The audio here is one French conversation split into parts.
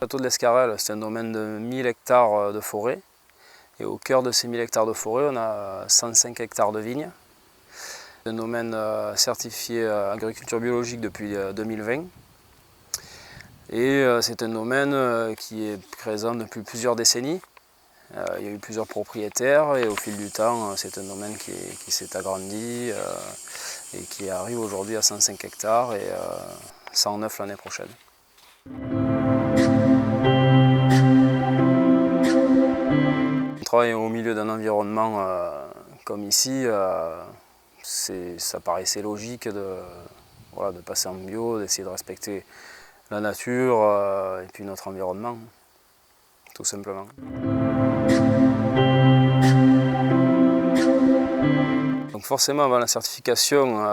château de l'Escarel, c'est un domaine de 1000 hectares de forêt. Et au cœur de ces 1000 hectares de forêt, on a 105 hectares de vignes. C'est un domaine certifié agriculture biologique depuis 2020. Et c'est un domaine qui est présent depuis plusieurs décennies. Il y a eu plusieurs propriétaires et au fil du temps, c'est un domaine qui s'est agrandi et qui arrive aujourd'hui à 105 hectares et 109 l'année prochaine. On travaille au milieu d'un environnement comme ici, ça paraissait logique de passer en bio, d'essayer de respecter la nature et puis notre environnement, tout simplement. Donc forcément, avant la certification,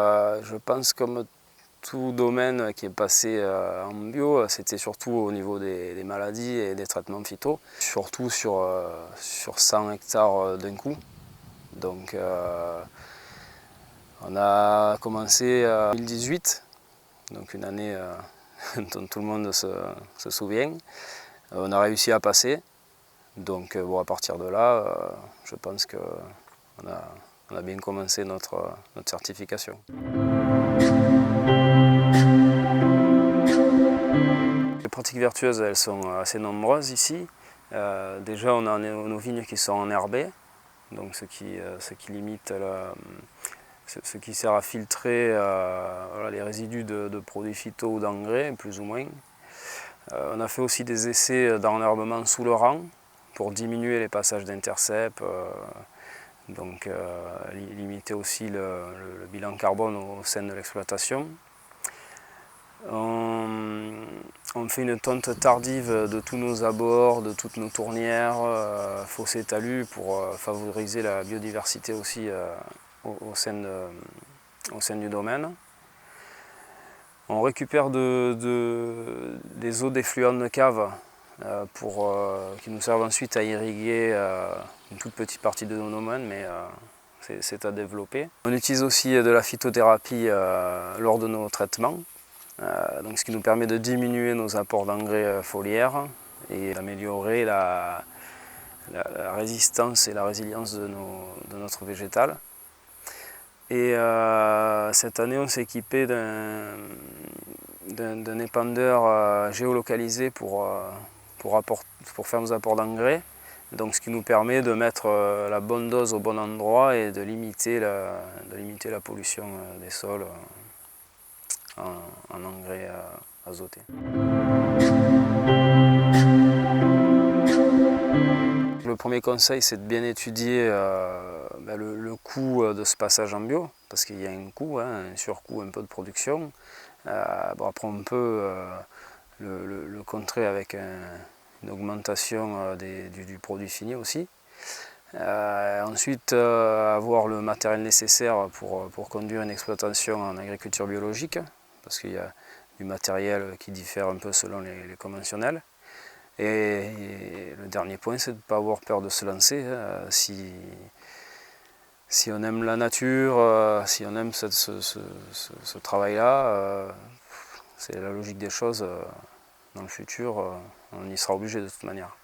je pense comme tout domaine qui est passé en bio, c'était surtout au niveau des maladies et des traitements phyto, surtout sur 100 hectares d'un coup. Donc on a commencé en 2018, donc une année dont tout le monde se souvient. On a réussi à passer, donc bon, à partir de là, je pense qu'on a bien commencé notre certification. Les pratiques vertueuses, elles sont assez nombreuses ici. Déjà, on a nos vignes qui sont enherbées, donc ce qui limite ce qui sert à filtrer les résidus de produits phyto ou d'engrais, plus ou moins. On a fait aussi des essais d'enherbement sous le rang pour diminuer les passages d'intercept, donc limiter aussi le bilan carbone au sein de l'exploitation. On fait une tonte tardive de tous nos abords, de toutes nos tournières, fossés talus pour favoriser la biodiversité aussi au sein du domaine. On récupère des eaux d'effluents de cave qui nous servent ensuite à irriguer une toute petite partie de nos domaines, mais c'est à développer. On utilise aussi de la phytothérapie lors de nos traitements, donc ce qui nous permet de diminuer nos apports d'engrais foliaires et d'améliorer la résistance et la résilience de notre végétal. Et cette année, on s'est équipé d'un épandeur géolocalisé pour faire nos apports d'engrais. Donc, ce qui nous permet de mettre la bonne dose au bon endroit et de limiter la pollution des sols en engrais azotés. Le premier conseil, c'est de bien étudier le coût de ce passage en bio, parce qu'il y a un coût, un surcoût un peu de production. Après, on peut le contrer avec une augmentation du produit fini aussi. Ensuite, avoir le matériel nécessaire pour conduire une exploitation en agriculture biologique, parce qu'il y a du matériel qui diffère un peu selon les conventionnels. Et le dernier point, c'est de ne pas avoir peur de se lancer. Si on aime la nature, si on aime ce travail-là, c'est la logique des choses. Dans le futur, on y sera obligé de toute manière.